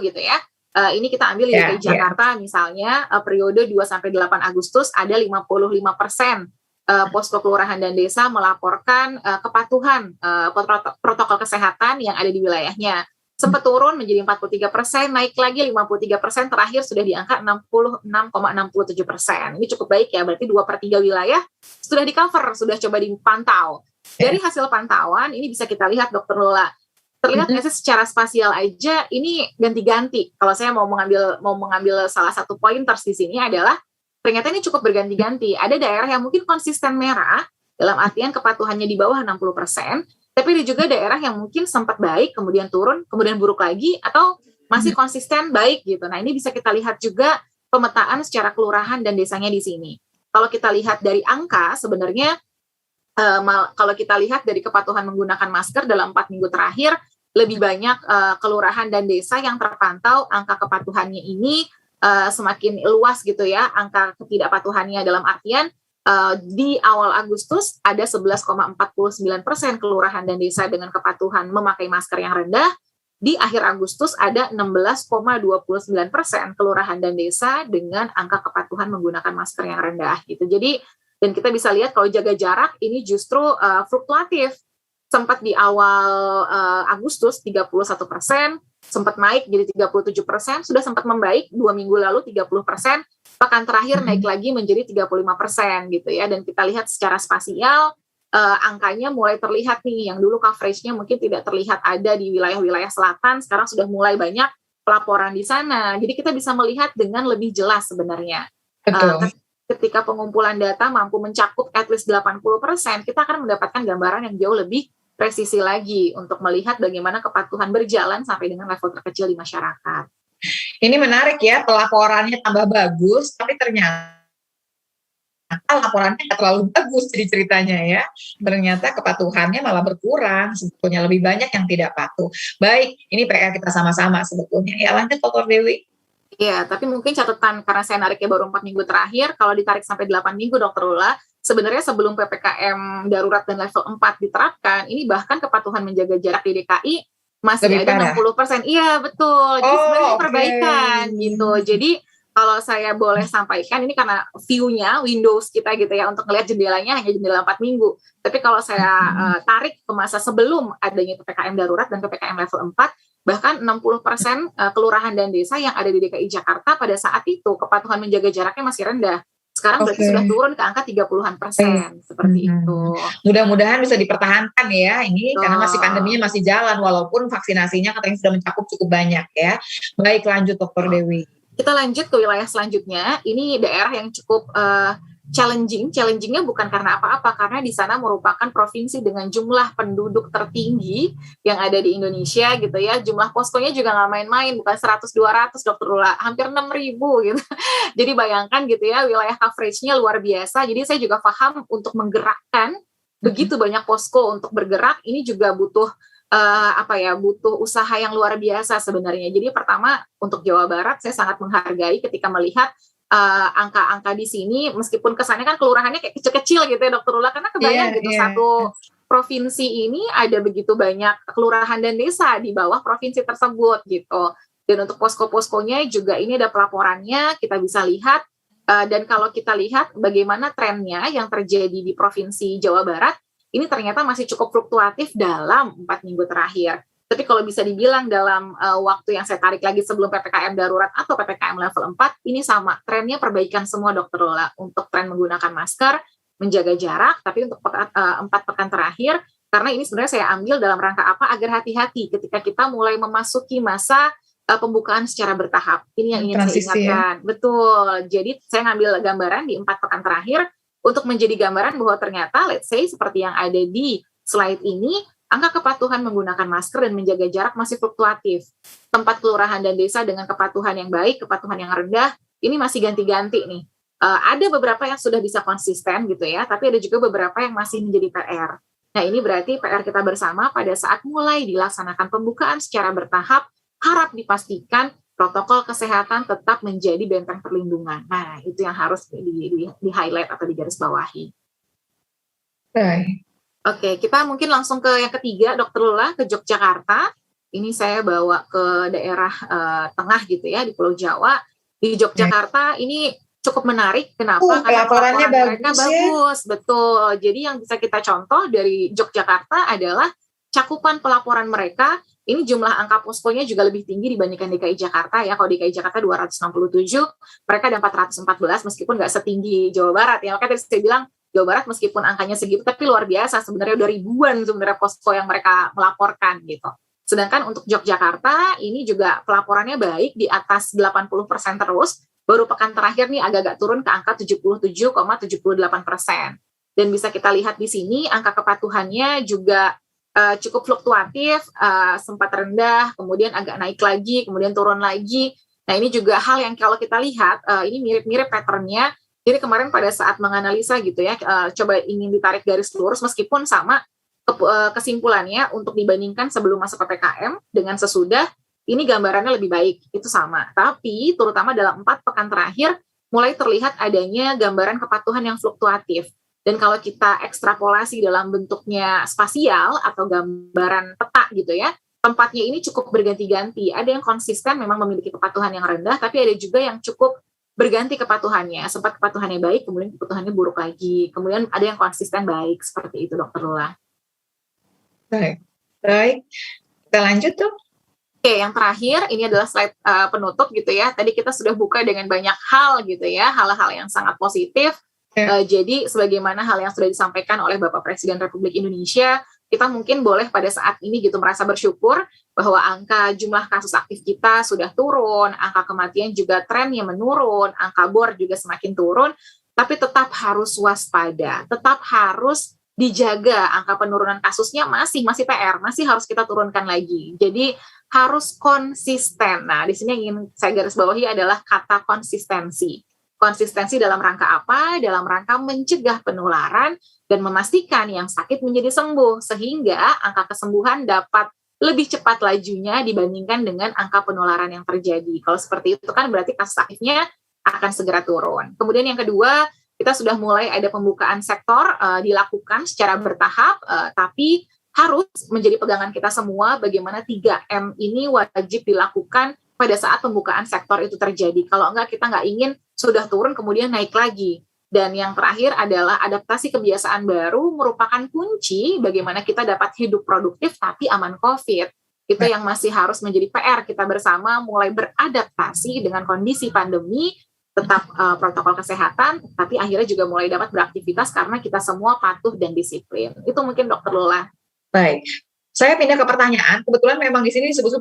gitu ya. Ini kita ambil di DKI Jakarta misalnya periode 2-8 Agustus ada 55% posko kelurahan dan desa melaporkan kepatuhan protokol kesehatan yang ada di wilayahnya. Sempat turun menjadi 43%, naik lagi 53%, terakhir sudah di angka 66,67%. Ini cukup baik ya, berarti 2/3 wilayah sudah di-cover, sudah coba dipantau. Dari hasil pantauan, ini bisa kita lihat Dr. Lola. Terlihat nggak sih secara spasial aja ini ganti-ganti. Kalau saya mau mengambil salah satu pointers di sini adalah ternyata ini cukup berganti-ganti. Ada daerah yang mungkin konsisten merah dalam artian kepatuhannya di bawah 60%, tapi ada juga daerah yang mungkin sempat baik, kemudian turun, kemudian buruk lagi, atau masih konsisten baik gitu. Nah, ini bisa kita lihat juga pemetaan secara kelurahan dan desanya di sini. Kalau kita lihat dari angka, sebenarnya kalau kita lihat dari kepatuhan menggunakan masker dalam 4 minggu terakhir, lebih banyak kelurahan dan desa yang terpantau angka kepatuhannya ini semakin luas gitu ya, angka ketidakpatuhannya dalam artian di awal Agustus ada 11,49% kelurahan dan desa dengan kepatuhan memakai masker yang rendah, di akhir Agustus ada 16,29% kelurahan dan desa dengan angka kepatuhan menggunakan masker yang rendah gitu. Jadi, dan kita bisa lihat kalau jaga jarak ini justru fluktuatif. Sempat di awal Agustus 31%, sempat naik jadi 37%, sudah sempat membaik 2 minggu lalu 30%, pekan terakhir naik lagi menjadi 35% gitu ya. Dan kita lihat secara spasial angkanya mulai terlihat nih, yang dulu coveragenya mungkin tidak terlihat ada di wilayah-wilayah selatan, sekarang sudah mulai banyak pelaporan di sana. Jadi kita bisa melihat dengan lebih jelas sebenarnya. Ketika pengumpulan data mampu mencakup at least 80%, kita akan mendapatkan gambaran yang jauh lebih presisi lagi untuk melihat bagaimana kepatuhan berjalan sampai dengan level terkecil di masyarakat. Ini menarik ya, pelaporannya tambah bagus, tapi ternyata laporannya nggak terlalu bagus jadi ceritanya ya. Ternyata kepatuhannya malah berkurang, sebetulnya lebih banyak yang tidak patuh. Baik, ini PR kita sama-sama sebetulnya. Ya lanjut Dr. Dewi. Iya, tapi mungkin catatan karena saya nariknya baru 4 minggu terakhir, kalau ditarik sampai 8 minggu Dr. Lula, sebenarnya sebelum PPKM darurat dan level 4 diterapkan, ini bahkan kepatuhan menjaga jarak di DKI masih lebih ada parah. 60%. Iya, betul. Jadi sebenarnya perbaikan gitu. Jadi kalau saya boleh sampaikan, ini karena view-nya, Windows kita gitu ya, untuk melihat jendelanya hanya jendela 4 minggu. Tapi kalau saya tarik ke masa sebelum adanya PPKM darurat dan PPKM level 4, bahkan 60% kelurahan dan desa yang ada di DKI Jakarta pada saat itu kepatuhan menjaga jaraknya masih rendah. Sekarang berarti sudah turun ke angka 30-an%, seperti itu. Mudah-mudahan bisa dipertahankan ya ini, karena masih pandeminya masih jalan, walaupun vaksinasinya katanya sudah mencakup cukup banyak ya. Baik, lanjut Dr. Dewi. Kita lanjut ke wilayah selanjutnya. Ini daerah yang cukup challenging. Challengingnya bukan karena apa-apa, karena di sana merupakan provinsi dengan jumlah penduduk tertinggi yang ada di Indonesia gitu ya. Jumlah poskonya juga nggak main-main, bukan 100-200 Dr. Lula, hampir 6.000 gitu. Jadi bayangkan gitu ya, wilayah coveragenya luar biasa. Jadi saya juga paham untuk menggerakkan begitu banyak posko untuk bergerak, ini juga butuh butuh usaha yang luar biasa sebenarnya. Jadi pertama untuk Jawa Barat saya sangat menghargai ketika melihat angka-angka di sini, meskipun kesannya kan kelurahannya kayak kecil-kecil gitu ya Dr. Lula, karena kebayang satu provinsi ini ada begitu banyak kelurahan dan desa di bawah provinsi tersebut gitu. Dan untuk posko-poskonya juga ini ada pelaporannya, kita bisa lihat. Dan kalau kita lihat bagaimana trennya yang terjadi di Provinsi Jawa Barat, ini ternyata masih cukup fluktuatif dalam 4 minggu terakhir. Tapi kalau bisa dibilang dalam waktu yang saya tarik lagi sebelum PPKM darurat atau PPKM level 4, ini sama, trennya perbaikan semua Dr. Lola. Untuk tren menggunakan masker, menjaga jarak, tapi untuk 4 pekan terakhir, karena ini sebenarnya saya ambil dalam rangka apa, agar hati-hati ketika kita mulai memasuki masa pembukaan secara bertahap. Ini yang ingin saya ingatkan. Betul, jadi saya ngambil gambaran di 4 pekan terakhir, untuk menjadi gambaran bahwa ternyata, let's say, seperti yang ada di slide ini, angka kepatuhan menggunakan masker dan menjaga jarak masih fluktuatif. Tempat kelurahan dan desa dengan kepatuhan yang baik, kepatuhan yang rendah, ini masih ganti-ganti nih. Ada beberapa yang sudah bisa konsisten gitu ya, tapi ada juga beberapa yang masih menjadi PR. Nah ini berarti PR kita bersama pada saat mulai dilaksanakan pembukaan secara bertahap, harap dipastikan protokol kesehatan tetap menjadi benteng perlindungan. Nah, itu yang harus di-highlight atau digarisbawahi. Oke, kita mungkin langsung ke yang ketiga, Dr. Lula, ke Yogyakarta. ini saya bawa ke daerah tengah gitu ya, di Pulau Jawa. Di Yogyakarta ini cukup menarik. Kenapa? Karena Pelaporannya pelaporan mereka bagus ya. bagus, betul. Jadi yang bisa kita contoh dari Yogyakarta adalah cakupan pelaporan mereka. Ini jumlah angka poskonya juga lebih tinggi dibandingkan DKI Jakarta ya. Kalau DKI Jakarta 267, mereka ada 414 meskipun nggak setinggi Jawa Barat ya. Makanya tadi saya bilang Jawa Barat meskipun angkanya segitu, tapi luar biasa sebenarnya, udah ribuan sebenarnya posko yang mereka melaporkan gitu. Sedangkan untuk Yogyakarta ini juga pelaporannya baik, di atas 80% terus. Baru pekan terakhir nih agak-agak turun ke angka 77,78%. Dan bisa kita lihat di sini angka kepatuhannya juga cukup fluktuatif, sempat rendah, kemudian agak naik lagi, kemudian turun lagi. Nah ini juga hal yang kalau kita lihat, ini mirip-mirip pattern-nya. Jadi kemarin pada saat menganalisa gitu ya, coba ingin ditarik garis lurus, meskipun sama kesimpulannya untuk dibandingkan sebelum masuk PPKM dengan sesudah, ini gambarannya lebih baik, itu sama. Tapi terutama dalam 4 pekan terakhir, mulai terlihat adanya gambaran kepatuhan yang fluktuatif. Dan kalau kita ekstrapolasi dalam bentuknya spasial atau gambaran peta gitu ya, tempatnya ini cukup berganti-ganti. Ada yang konsisten memang memiliki kepatuhan yang rendah, tapi ada juga yang cukup berganti kepatuhannya. Sempat kepatuhannya baik, kemudian kepatuhannya buruk lagi. Kemudian ada yang konsisten baik, seperti itu Dr. Lula. Baik. Kita lanjut tuh. Oke, yang terakhir ini adalah slide penutup gitu ya. Tadi kita sudah buka dengan banyak hal gitu ya, hal-hal yang sangat positif. Jadi sebagaimana hal yang sudah disampaikan oleh Bapak Presiden Republik Indonesia, kita mungkin boleh pada saat ini gitu merasa bersyukur bahwa angka jumlah kasus aktif kita sudah turun, angka kematian juga trennya menurun, angka bor juga semakin turun, tapi tetap harus waspada, tetap harus dijaga. Angka penurunan kasusnya masih PR, masih harus kita turunkan lagi. Jadi harus konsisten. Nah, di sini yang ingin saya garis bawahi adalah kata konsistensi. Konsistensi dalam rangka apa? Dalam rangka mencegah penularan dan memastikan yang sakit menjadi sembuh, sehingga angka kesembuhan dapat lebih cepat lajunya dibandingkan dengan angka penularan yang terjadi. Kalau seperti itu kan berarti kasus aktifnya akan segera turun. Kemudian yang kedua, kita sudah mulai ada pembukaan sektor dilakukan secara bertahap, tapi harus menjadi pegangan kita semua bagaimana 3M ini wajib dilakukan pada saat pembukaan sektor itu terjadi. Kalau enggak, kita nggak ingin sudah turun kemudian naik lagi. Dan yang terakhir adalah adaptasi kebiasaan baru merupakan kunci bagaimana kita dapat hidup produktif tapi aman COVID. Itu yang masih harus menjadi PR kita bersama, mulai beradaptasi dengan kondisi pandemi, tetap protokol kesehatan, tapi akhirnya juga mulai dapat beraktivitas karena kita semua patuh dan disiplin. Itu mungkin Dr. Lula. Baik. Saya pindah ke pertanyaan. Kebetulan memang di sini disebut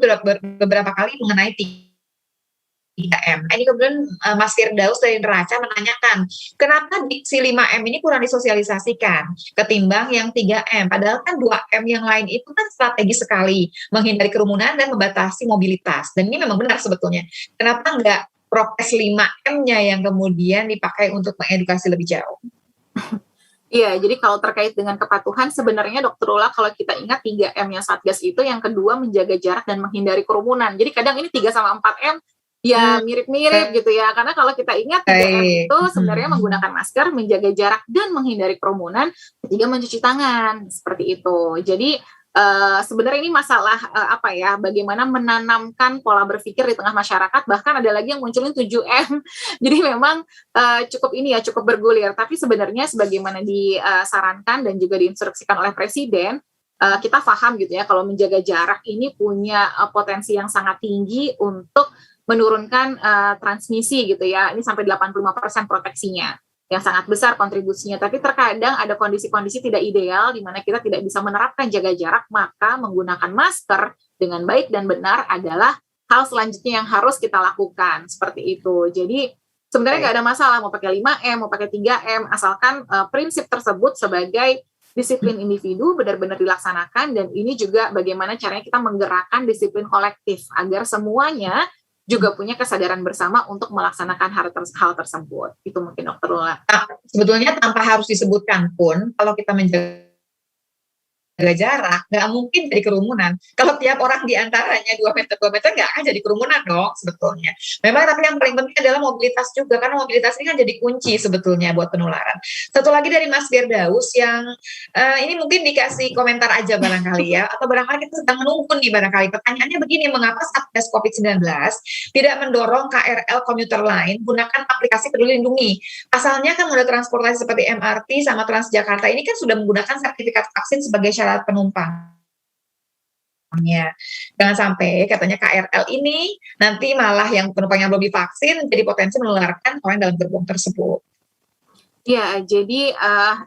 beberapa kali mengenai 3M. Ini kemudian Mas Firdaus dari Neraca menanyakan, kenapa diksi 5M ini kurang disosialisasikan ketimbang yang 3M? Padahal kan 2M yang lain itu kan strategis sekali, menghindari kerumunan dan membatasi mobilitas. Dan ini memang benar sebetulnya. Kenapa enggak prokes 5M-nya yang kemudian dipakai untuk mengedukasi lebih jauh? Iya, jadi kalau terkait dengan kepatuhan, sebenarnya Dr. Lula kalau kita ingat 3M yang Satgas itu, yang kedua menjaga jarak dan menghindari kerumunan. Jadi kadang ini 3 sama 4M ya mirip-mirip gitu ya, karena kalau kita ingat 3M itu sebenarnya menggunakan masker, menjaga jarak dan menghindari kerumunan, ketiga mencuci tangan, seperti itu. Jadi sebenarnya ini masalah bagaimana menanamkan pola berpikir di tengah masyarakat. Bahkan ada lagi yang munculin 7M. Jadi memang cukup bergulir, tapi sebenarnya sebagaimana disarankan dan juga diinstruksikan oleh Presiden, kita paham gitu ya, kalau menjaga jarak ini punya potensi yang sangat tinggi untuk menurunkan transmisi gitu ya. Ini sampai 85% proteksinya, yang sangat besar kontribusinya. Tapi terkadang ada kondisi-kondisi tidak ideal di mana kita tidak bisa menerapkan jaga jarak, maka menggunakan masker dengan baik dan benar adalah hal selanjutnya yang harus kita lakukan, seperti itu. Jadi sebenarnya nggak ada masalah mau pakai 5M, mau pakai 3M, asalkan prinsip tersebut sebagai disiplin individu benar-benar dilaksanakan, dan ini juga bagaimana caranya kita menggerakkan disiplin kolektif agar semuanya juga punya kesadaran bersama untuk melaksanakan hal tersebut. Itu mungkin Dr. Lula. Sebetulnya tanpa harus disebutkan pun, kalau kita menjaga jarak, nggak mungkin jadi kerumunan. Kalau tiap orang di antaranya 2 meter, 2 meter, nggak akan jadi kerumunan dong sebetulnya. Memang tapi yang paling penting adalah mobilitas juga, karena mobilitas ini kan jadi kunci sebetulnya buat penularan. Satu lagi dari Mas Firdaus yang ini mungkin dikasih komentar aja barangkali ya, atau barangkali kita sedang menunggu nih barangkali. Pertanyaannya begini, mengapa Satgas COVID-19 tidak mendorong KRL komuter lain gunakan aplikasi Peduli Lindungi? Asalnya kan moda transportasi seperti MRT sama Transjakarta ini kan sudah menggunakan sertifikat vaksin sebagai syarat penumpang. Jangan sampai katanya KRL ini nanti malah yang penumpang yang belum divaksin jadi potensi menularkan orang dalam gerbong tersebut. Ya, jadi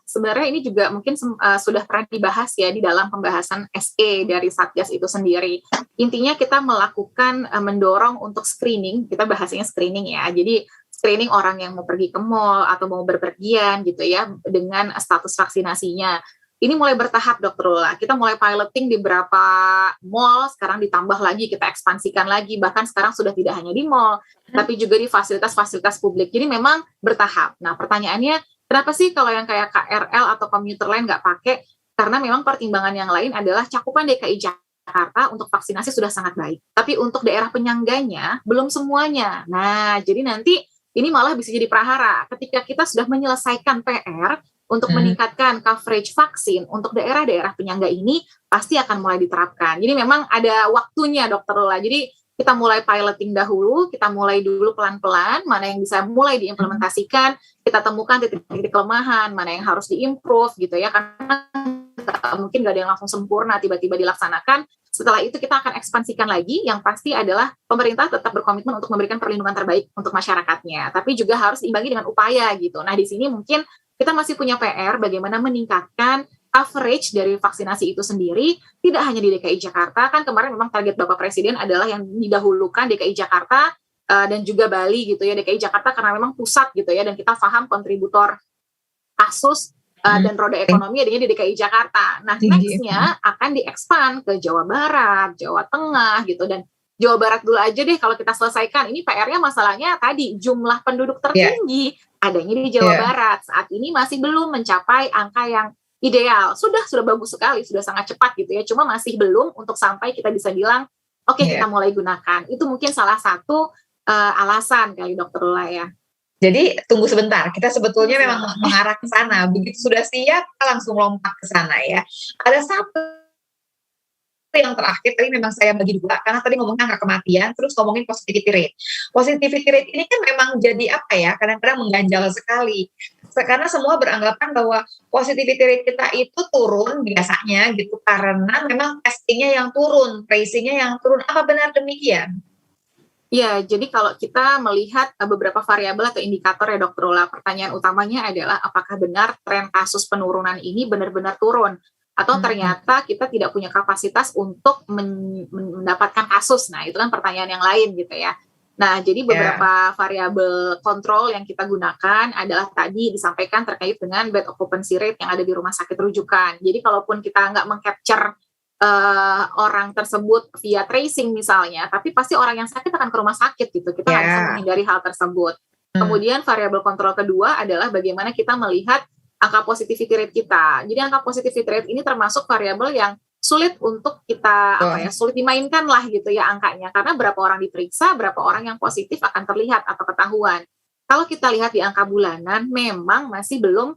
sebenarnya ini juga mungkin sudah pernah dibahas ya di dalam pembahasan SE dari Satgas itu sendiri. Intinya kita melakukan mendorong untuk screening, kita bahasanya screening ya. Jadi screening orang yang mau pergi ke mall atau mau berpergian gitu ya dengan status vaksinasinya. Ini mulai bertahap Dr. Lula. Kita mulai piloting di beberapa mall, sekarang ditambah lagi, kita ekspansikan lagi, bahkan sekarang sudah tidak hanya di mall, tapi juga di fasilitas-fasilitas publik. Jadi memang bertahap. Nah, pertanyaannya, kenapa sih kalau yang kayak KRL atau komuter lain nggak pakai? Karena memang pertimbangan yang lain adalah cakupan DKI Jakarta untuk vaksinasi sudah sangat baik. Tapi untuk daerah penyangganya, belum semuanya. Nah, jadi nanti ini malah bisa jadi prahara. Ketika kita sudah menyelesaikan PR, untuk meningkatkan coverage vaksin untuk daerah-daerah penyangga ini pasti akan mulai diterapkan. Jadi memang ada waktunya Dr. Lula. Jadi kita mulai piloting dahulu, kita mulai dulu pelan-pelan, mana yang bisa mulai diimplementasikan, kita temukan titik-titik kelemahan, mana yang harus diimprove gitu ya, karena mungkin nggak ada yang langsung sempurna tiba-tiba dilaksanakan. Setelah itu kita akan ekspansikan lagi, yang pasti adalah pemerintah tetap berkomitmen untuk memberikan perlindungan terbaik untuk masyarakatnya, tapi juga harus diimbangi dengan upaya gitu. Nah di sini mungkin kita masih punya PR bagaimana meningkatkan coverage dari vaksinasi itu sendiri, tidak hanya di DKI Jakarta, kan kemarin memang target Bapak Presiden adalah yang didahulukan DKI Jakarta dan juga Bali gitu ya, DKI Jakarta karena memang pusat gitu ya, dan kita paham kontributor kasus dan roda ekonomi adanya di DKI Jakarta. Nah next-nya akan diekspand ke Jawa Barat, Jawa Tengah gitu, dan Jawa Barat dulu aja deh kalau kita selesaikan. Ini PR-nya masalahnya tadi jumlah penduduk tertinggi adanya di Jawa Barat. Saat ini masih belum mencapai angka yang ideal. Sudah bagus sekali, sudah sangat cepat gitu ya. Cuma masih belum untuk sampai kita bisa bilang, oke, kita mulai gunakan. Itu mungkin salah satu alasan kali Dr. Lula ya. Jadi tunggu sebentar, kita sebetulnya memang mengarah ke sana. Begitu sudah siap, kita langsung lompat ke sana ya. Ada satu yang terakhir tadi memang saya bagi dua, karena tadi ngomongin angka kematian, terus ngomongin positivity rate. Positivity rate ini kan memang jadi apa ya, kadang-kadang mengganjal sekali. Karena semua beranggapan bahwa positivity rate kita itu turun biasanya gitu, karena memang testingnya yang turun, tracingnya yang turun. Apa benar demikian? Ya, jadi kalau kita melihat beberapa variabel atau indikator ya Dr. Lula, pertanyaan utamanya adalah apakah benar tren kasus penurunan ini benar-benar turun? Atau ternyata kita tidak punya kapasitas untuk mendapatkan kasus. Nah, itu kan pertanyaan yang lain gitu ya. Nah, jadi beberapa variabel kontrol yang kita gunakan adalah tadi disampaikan terkait dengan bed occupancy rate yang ada di rumah sakit rujukan. Jadi kalaupun kita nggak meng-capture orang tersebut via tracing misalnya, tapi pasti orang yang sakit akan ke rumah sakit gitu. Kita nggak bisa menghindari hal tersebut. Kemudian variabel kontrol kedua adalah bagaimana kita melihat angka positivity rate kita. Jadi angka positivity rate ini termasuk variabel yang sulit untuk kita sulit dimainkan lah gitu ya angkanya, karena berapa orang diperiksa, berapa orang yang positif akan terlihat atau ketahuan. Kalau kita lihat di angka bulanan, memang masih belum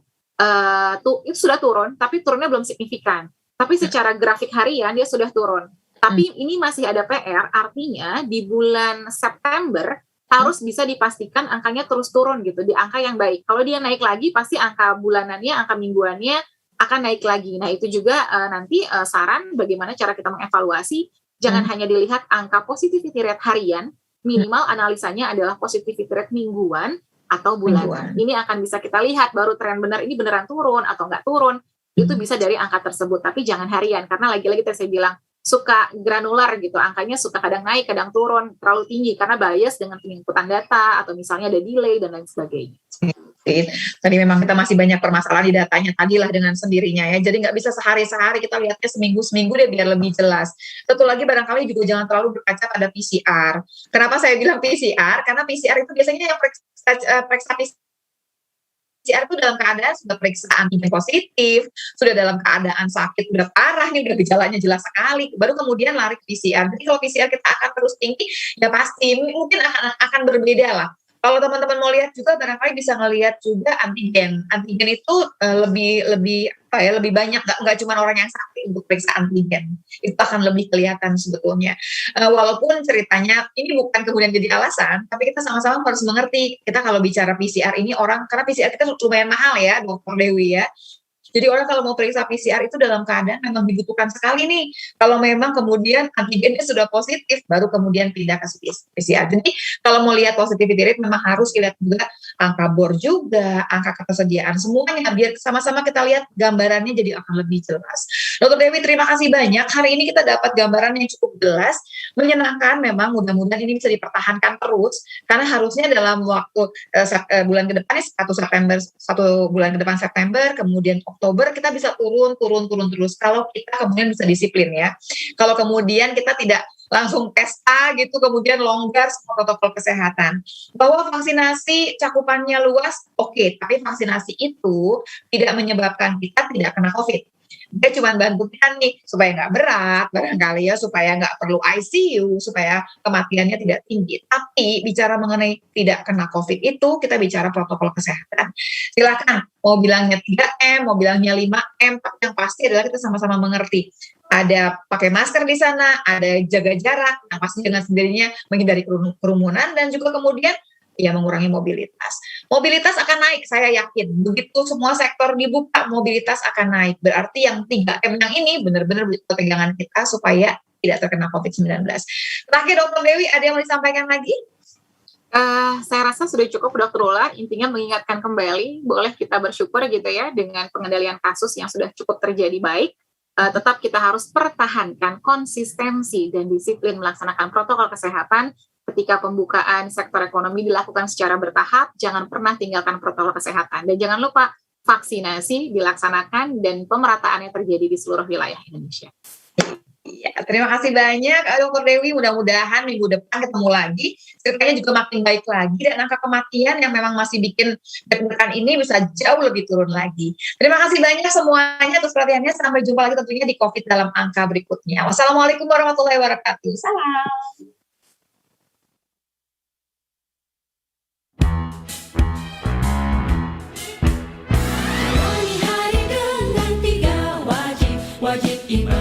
itu sudah turun, tapi turunnya belum signifikan. Tapi secara grafik harian dia sudah turun. Tapi ini masih ada PR, artinya di bulan September harus bisa dipastikan angkanya terus turun gitu, di angka yang baik. Kalau dia naik lagi, pasti angka bulanannya, angka mingguannya akan naik lagi. Nah, itu juga nanti saran bagaimana cara kita mengevaluasi, jangan hanya dilihat angka positivity rate harian, minimal analisanya adalah positivity rate mingguan atau bulanan. Ini akan bisa kita lihat, baru tren benar ini beneran turun atau nggak turun, itu bisa dari angka tersebut, tapi jangan harian, karena lagi-lagi tadi saya bilang, suka granular gitu, angkanya suka kadang naik, kadang turun, terlalu tinggi karena bias dengan penginputan data atau misalnya ada delay dan lain sebagainya. Tadi memang kita masih banyak permasalahan di datanya tadilah dengan sendirinya ya, jadi nggak bisa sehari-sehari, kita lihatnya seminggu-seminggu deh biar lebih jelas. Satu lagi barangkali juga jangan terlalu berkaca pada PCR. Kenapa saya bilang PCR? Karena PCR itu biasanya yang periksa PCR itu dalam keadaan sudah periksa antigen positif, sudah dalam keadaan sakit, udah parah nih, udah gejalanya jelas sekali, baru kemudian lari ke PCR. Jadi kalau PCR kita akan terus tinggi, ya pasti mungkin akan berbeda lah. Kalau teman-teman mau lihat juga, barangkali bisa ngelihat juga antigen. Antigen itu lebih banyak, nggak cuma orang yang sakit untuk periksa antigen. Itu akan lebih kelihatan sebetulnya. Walaupun ceritanya ini bukan kemudian jadi alasan, tapi kita sama-sama harus mengerti. Kita kalau bicara PCR ini karena PCR kita lumayan mahal ya, Dr. Dewi ya. Jadi orang kalau mau periksa PCR itu dalam keadaan memang dibutuhkan sekali nih. Kalau memang kemudian antigennya sudah positif, baru kemudian pindah ke PCR. Jadi kalau mau lihat positivity rate memang harus lihat juga angka BOR juga, angka ketersediaan semuanya, biar sama-sama kita lihat gambarannya jadi akan lebih jelas. Dr. Dewi, terima kasih banyak. Hari ini kita dapat gambaran yang cukup jelas, menyenangkan memang, mudah-mudahan ini bisa dipertahankan terus, karena harusnya dalam waktu bulan ke depan, 1 bulan ke depan September, kemudian Oktober kita bisa turun terus kalau kita kemudian bisa disiplin ya. Kalau kemudian kita tidak langsung pesta gitu, kemudian longgar semua protokol kesehatan. Bahwa vaksinasi cakupannya luas, oke, tapi vaksinasi itu tidak menyebabkan kita tidak kena COVID. Dia cuma bantu kita nih supaya nggak berat, barangkali ya, supaya nggak perlu ICU, supaya kematiannya tidak tinggi. Tapi bicara mengenai tidak kena COVID itu, kita bicara protokol kesehatan. Silakan, mau bilangnya 3M, mau bilangnya 5M, tapi yang pasti adalah kita sama-sama mengerti. Ada pakai masker di sana, ada jaga jarak, yang pasti dengan sendirinya menghindari kerumunan, dan juga kemudian ya mengurangi mobilitas. Mobilitas akan naik, saya yakin. Begitu semua sektor dibuka, mobilitas akan naik. Berarti yang 3M yang ini benar-benar pegangan kita supaya tidak terkena COVID-19. Terakhir, Dr. Dewi, ada yang mau disampaikan lagi? Saya rasa sudah cukup, Dr. Ula. Intinya mengingatkan kembali, boleh kita bersyukur gitu ya, dengan pengendalian kasus yang sudah cukup terjadi baik. Tetap kita harus pertahankan konsistensi dan disiplin melaksanakan protokol kesehatan. Ketika pembukaan sektor ekonomi dilakukan secara bertahap, jangan pernah tinggalkan protokol kesehatan. Dan jangan lupa vaksinasi dilaksanakan dan pemerataannya terjadi di seluruh wilayah Indonesia. Ya, terima kasih banyak Dr. Dewi, mudah-mudahan minggu depan ketemu lagi, ceritanya juga makin baik lagi, dan angka kematian yang memang masih bikin deg-degan ini bisa jauh lebih turun lagi. Terima kasih banyak semuanya atas perhatiannya, sampai jumpa lagi tentunya di COVID dalam angka berikutnya. Wassalamualaikum warahmatullahi wabarakatuh. Salam. Hari dengan 3 wajib iman.